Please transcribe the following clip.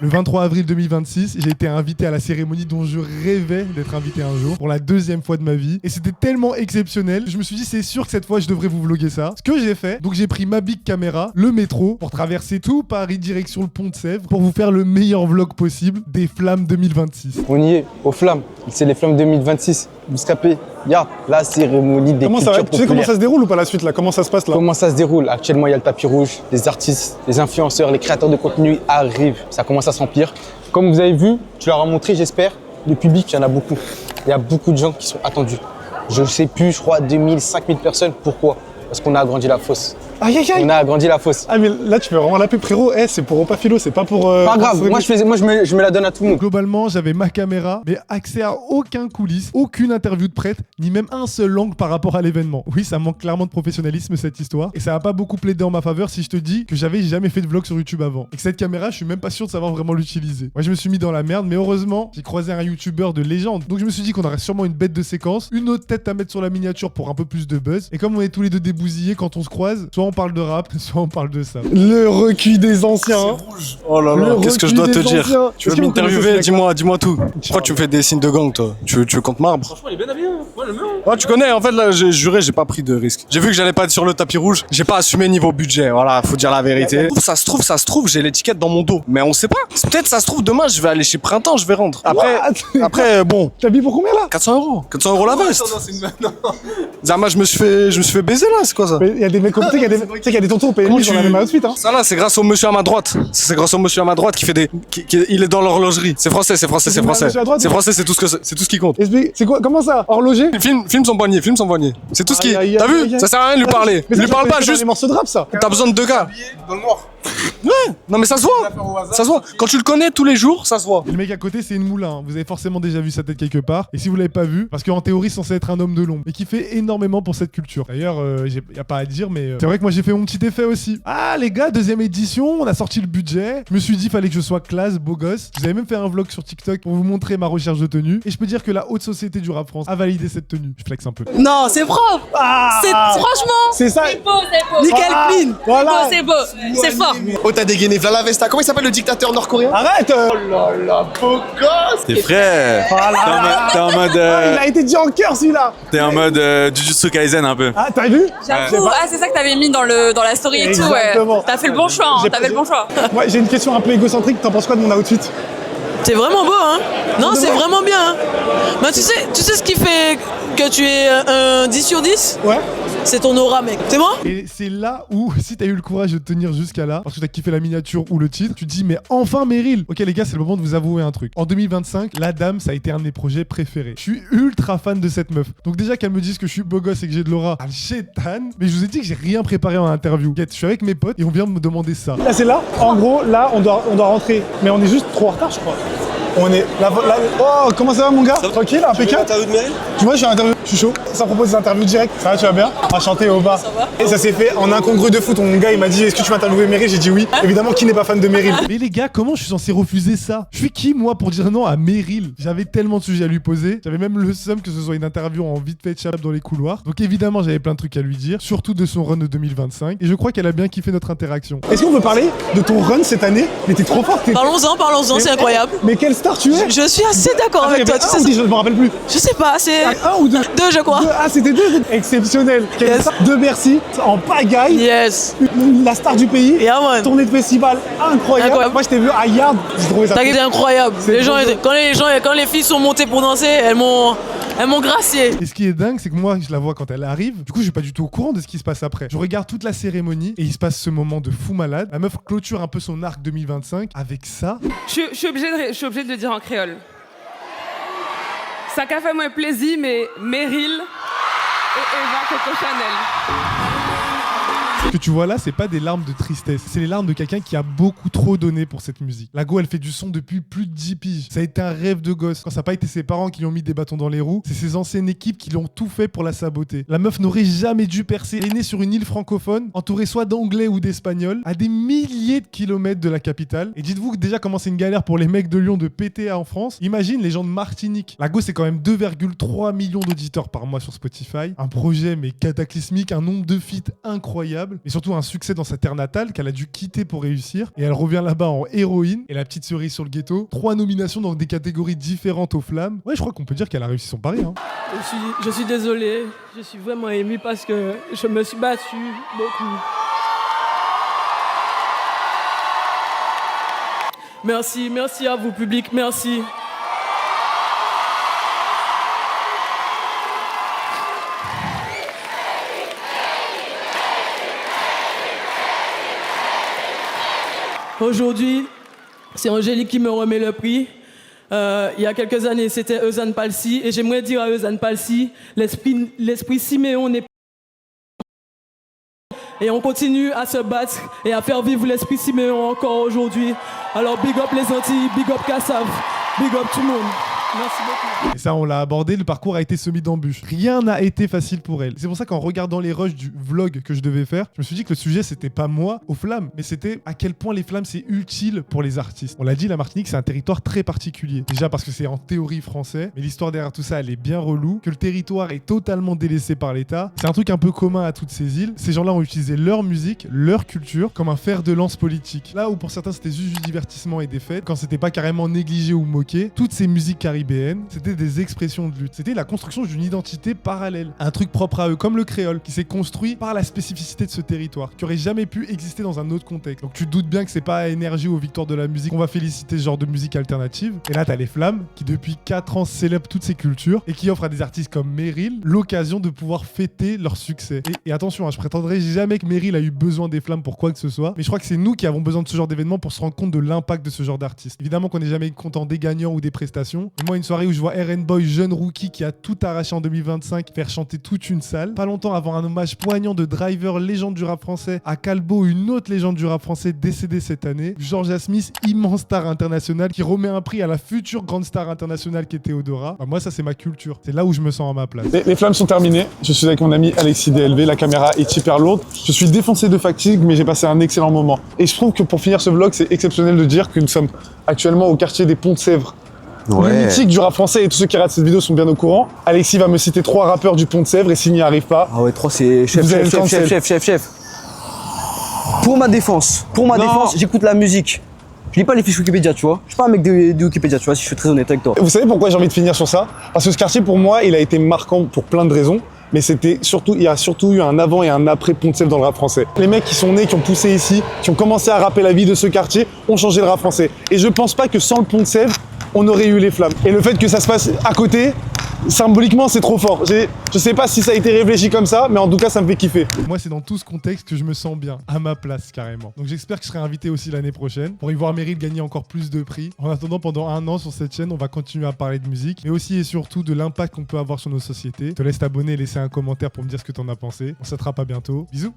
Le 23 avril 2026, j'ai été invité à la cérémonie dont je rêvais d'être invité un jour, pour la deuxième fois de ma vie. Et c'était tellement exceptionnel, je me suis dit c'est sûr que cette fois je devrais vous vlogger ça. Ce que j'ai fait, donc j'ai pris ma big caméra, le métro, pour traverser tout Paris direction le pont de Sèvres, pour vous faire le meilleur vlog possible des Flammes 2026. On y est, aux Flammes. C'est les Flammes 2026. Bouscapé, regarde, la cérémonie des cultures populaires. Tu sais comment ça se déroule ou pas la suite là? Comment ça se passe là? Comment ça se déroule? Actuellement, il y a le tapis rouge, les artistes, les influenceurs, les créateurs de contenu arrivent. Ça commence à se remplir. Comme vous avez vu, tu leur as montré, j'espère, le public, il y en a beaucoup. Il y a beaucoup de gens qui sont attendus. Je ne sais plus, je crois, 2000, 5000 personnes. Pourquoi? Parce qu'on a agrandi la fosse. Aïe aïe aïe! On a agrandi la fosse. Ah mais là tu fais vraiment la pub frérot, c'est pour Repas Philo, c'est pas pour... Pas grave, moi je me la donne à tout le monde. Globalement, j'avais ma caméra, mais accès à aucun coulisses, aucune interview de prête, ni même un seul angle par rapport à l'événement. Oui, ça manque clairement de professionnalisme cette histoire, et ça va pas beaucoup plaider en ma faveur si je te dis que j'avais jamais fait de vlog sur YouTube avant. Et que cette caméra, je suis même pas sûr de savoir vraiment l'utiliser. Moi, je me suis mis dans la merde, mais heureusement, j'ai croisé un YouTuber de légende. Donc je me suis dit qu'on aurait sûrement une bête de séquence, une autre tête à mettre sur la miniature pour un peu plus de buzz. Et comme on est tous les deux débousillés quand on se croise, soit on parle de rap, soit on parle de ça. Le recuit des anciens. C'est rouge. Oh là là, qu'est-ce que je dois te dire? Tu veux m'interviewer? Dis-moi tout. Pourquoi tu me fais des signes de gang, toi? Tu veux qu'on te marbre? Franchement, il est bien habillé, hein. Ouais, le mien. Ouais, tu connais, en fait, là, j'ai juré, j'ai pas pris de risque. J'ai vu que j'allais pas être sur le tapis rouge, j'ai pas assumé niveau budget, voilà, faut dire la vérité. Ça se trouve, j'ai l'étiquette dans mon dos. Mais on sait pas. Peut-être, ça se trouve, demain, je vais aller chez Printemps, je vais rendre. Après, bon. T'habilles pour combien là? 400 €. 400 € la veste. Non, c'est une... Non. Zama, je me suis fait baiser là, c'est quoi ça? Il y a des mecs comme tu sais qu'il y a des tontons au PMI qui ont la même outfit hein. Ça là, c'est grâce au monsieur à ma droite. C'est grâce au monsieur à ma droite qui fait des. Il est dans l'horlogerie. C'est français. C'est français, c'est tout ce qui compte. Explique, c'est quoi, comment ça? Horloger? Filme son poignet. C'est tout ce qui. Aïe, T'as aïe, vu? aïe, aïe. Ça sert à rien de lui parler. Mais Lui parle pas juste. des morceaux de rap ça. T'as besoin de deux gars. Dans le noir. Ouais. Non mais ça se voit. Ça se voit. Quand tu le connais tous les jours, ça se voit. Et le mec à côté, c'est une moulin. Vous avez forcément déjà vu sa tête quelque part. Et si vous l'avez pas vu, parce qu'en théorie, c'est censé être un homme de l'ombre. Et qui fait énormément pour cette culture. D'ailleurs, y a pas à dire, mais c'est vrai que moi j'ai fait mon petit effet aussi. Ah les gars, deuxième édition, on a sorti le budget. Je me suis dit, fallait que je sois classe, beau gosse. Vous avez même fait un vlog sur TikTok pour vous montrer ma recherche de tenue. Et je peux dire que la haute société du rap France a validé cette tenue. Je flex un peu. Non, c'est propre. Franchement, C'est ça. c'est beau. Nickel clean. Voilà. C'est beau, c'est fort. Oh, t'as dégainé Vla la Vesta. Comment il s'appelle le dictateur nord-coréen? Arrête. Oh là là, beau gosse. T'es frère. T'es en mode. Il a été dit en cœur celui-là. T'es en mode Jujutsu Kaisen un peu. Ah t'as vu? J'avoue, c'est ça que t'avais mis dans la story et tout, Exactement. ouais. T'as fait le bon choix, J'ai t'as fait le bon choix. Ouais, j'ai une question un peu égocentrique. T'en penses quoi de mon outfit? C'est vraiment beau, hein? Non, c'est vraiment bien. Hein? Mais tu sais ce qui fait que tu es un 10 sur 10? Ouais. C'est ton aura, mec. C'est moi? Et c'est là où, si t'as eu le courage de tenir jusqu'à là, parce que t'as kiffé la miniature ou le titre, tu te dis, mais enfin Meryl! Ok les gars, c'est le moment de vous avouer un truc. En 2025, La Dame, ça a été un de mes projets préférés. Je suis ultra fan de cette meuf. Donc déjà qu'elle me dise que je suis beau gosse et que j'ai de l'aura, elle chétane. Mais je vous ai dit que j'ai rien préparé en interview. Je suis avec mes potes et on vient me demander ça. Là c'est là. En gros, là on doit rentrer. Mais on est juste trop en retard je crois. On est là. Oh, comment ça va mon gars? Tranquille, impeccable. Tu vois, j'ai un interview, je suis chaud. Ça propose des interviews directes. Ça va, tu vas bien? Enchanté au bas. Et ça s'est fait en incongru de foot. Mon gars, il m'a dit, est-ce que tu vas interviewer Meryl? J'ai dit oui. Évidemment, qui n'est pas fan de Meryl? Mais les gars, comment je suis censé refuser ça? Je suis qui moi pour dire non à Meryl? J'avais tellement de sujets à lui poser. J'avais même le seum que ce soit une interview en vite fait chat dans les couloirs. Donc évidemment, j'avais plein de trucs à lui dire, surtout de son run de 2025. Et je crois qu'elle a bien kiffé notre interaction. Est-ce qu'on peut parler de ton run cette année? Mais t'es trop fort. Parlons-en, c'est incroyable. Mais quelle star tu es? Je suis assez d'accord avec toi, tu sais. Je me rappelle plus. Je sais pas, c'est. Un ou deux? Deux, je crois. Ah, c'était deux. Exceptionnel. Yes. De Bercy, en pagaille. Yes. La star du pays. Yeah, man. Tournée de festival incroyable. Moi, je t'ai vu à Yard. J'ai trouvé ça. T'inquiète, incroyable. C'est Quand les filles sont montées pour danser, elles m'ont gracié. Et ce qui est dingue, c'est que moi, je la vois quand elle arrive. Du coup, je suis pas du tout au courant de ce qui se passe après. Je regarde toute la cérémonie et il se passe ce moment de fou malade. La meuf clôture un peu son arc 2025 avec ça. Je suis obligée de le dire en créole. Ça qu'a fait moins plaisir, mais Meryl et Eva Coco Chanel. Ce que tu vois là, c'est pas des larmes de tristesse. C'est les larmes de quelqu'un qui a beaucoup trop donné pour cette musique. La go, elle fait du son depuis plus de 10 piges. Ça a été un rêve de gosse. Quand ça n'a pas été ses parents qui lui ont mis des bâtons dans les roues, c'est ses anciennes équipes qui l'ont tout fait pour la saboter. La meuf n'aurait jamais dû percer. Elle est née sur une île francophone, entourée soit d'anglais ou d'espagnols, à des milliers de kilomètres de la capitale. Et dites-vous que déjà comment c'est une galère pour les mecs de Lyon de péter en France. Imagine les gens de Martinique. La go, c'est quand même 2,3 millions d'auditeurs par mois sur Spotify. Un projet mais cataclysmique, un nombre de feats incroyable. incroyable, mais surtout un succès dans sa terre natale qu'elle a dû quitter pour réussir, et elle revient là-bas en héroïne, et la petite cerise sur le ghetto, 3 nominations dans des catégories différentes aux Flammes. Ouais, je crois qu'on peut dire qu'elle a réussi son pari. Hein. Je suis désolé, je suis vraiment ému parce que je me suis battu beaucoup. Merci à vous public, merci. Aujourd'hui, c'est Angélique qui me remet le prix. Il y a quelques années, c'était Eusanne Palsy. Et j'aimerais dire à Eusanne Palsy, l'esprit Siméon n'est pas... Et on continue à se battre et à faire vivre l'esprit Siméon encore aujourd'hui. Alors big up les Antilles, big up Kassav, big up tout le monde. Merci beaucoup. Et ça, on l'a abordé, le parcours a été semé d'embûches. Rien n'a été facile pour elle. C'est pour ça qu'en regardant les rushs du vlog que je devais faire, je me suis dit que le sujet, c'était pas moi aux Flammes, mais c'était à quel point les Flammes, c'est utile pour les artistes. On l'a dit, la Martinique, c'est un territoire très particulier. Déjà parce que c'est en théorie français, mais l'histoire derrière tout ça, elle est bien relou, que le territoire est totalement délaissé par l'État. C'est un truc un peu commun à toutes ces îles. Ces gens-là ont utilisé leur musique, leur culture, comme un fer de lance politique. Là où pour certains, c'était juste du divertissement et des fêtes, quand c'était pas carrément négligé ou moqué, toutes ces musiques caribéennes, c'était des expressions de lutte. C'était la construction d'une identité parallèle. Un truc propre à eux, comme le créole, qui s'est construit par la spécificité de ce territoire, qui aurait jamais pu exister dans un autre contexte. Donc tu te doutes bien que c'est pas à Énergie ou aux Victoires de la musique qu'on va féliciter ce genre de musique alternative. Et là, t'as les Flammes, qui depuis 4 ans célèbrent toutes ces cultures, et qui offrent à des artistes comme Meryl l'occasion de pouvoir fêter leur succès. Et attention, hein, je prétendrai jamais que Meryl a eu besoin des Flammes pour quoi que ce soit, mais je crois que c'est nous qui avons besoin de ce genre d'événement pour se rendre compte de l'impact de ce genre d'artiste. Évidemment qu'on n'est jamais content des gagnants ou des prestations. Mais moi, une soirée où je vois RN Boy, jeune rookie qui a tout arraché en 2025, faire chanter toute une salle. Pas longtemps avant un hommage poignant de Driver, légende du rap français, à Calbo, une autre légende du rap français décédée cette année. Georgia Smith, immense star internationale, qui remet un prix à la future grande star internationale qui est Théodora. Bah, moi, ça, c'est ma culture. C'est là où je me sens à ma place. Les Flammes sont terminées. Je suis avec mon ami Alexis DLV. La caméra est hyper lourde. Je suis défoncé de fatigue, mais j'ai passé un excellent moment. Et je trouve que pour finir ce vlog, c'est exceptionnel de dire que nous sommes actuellement au quartier des Ponts de Sèvres. Le mythique du rap français, et tous ceux qui regardent cette vidéo sont bien au courant. Alexis va me citer 3 rappeurs du Pont de Sèvres, et s'il n'y arrive pas... Ah ouais, 3 c'est chef. Pour ma défense, j'écoute la musique. Je lis pas les fiches Wikipédia, tu vois. Je suis pas un mec de Wikipédia, tu vois, si je suis très honnête avec toi. Vous savez pourquoi j'ai envie de finir sur ça? Parce que ce quartier, pour moi, il a été marquant pour plein de raisons. Mais il y a surtout eu un avant et un après Pont de Sèvres dans le rap français. Les mecs qui sont nés, qui ont poussé ici, qui ont commencé à rapper la vie de ce quartier, ont changé le rap français. Et je pense pas que sans le Pont de Sèvres, on aurait eu les Flammes. Et le fait que ça se passe à côté, symboliquement, c'est trop fort. Je sais pas si ça a été réfléchi comme ça, mais en tout cas, ça me fait kiffer. Moi, c'est dans tout ce contexte que je me sens bien, à ma place carrément. Donc j'espère que je serai invité aussi l'année prochaine pour y voir Meryl gagner encore plus de prix. En attendant, pendant 1 an sur cette chaîne, on va continuer à parler de musique, mais aussi et surtout de l'impact qu'on peut avoir sur nos sociétés. Je te laisse t'abonner et laisser un commentaire pour me dire ce que t'en as pensé. On s'attrape à bientôt. Bisous.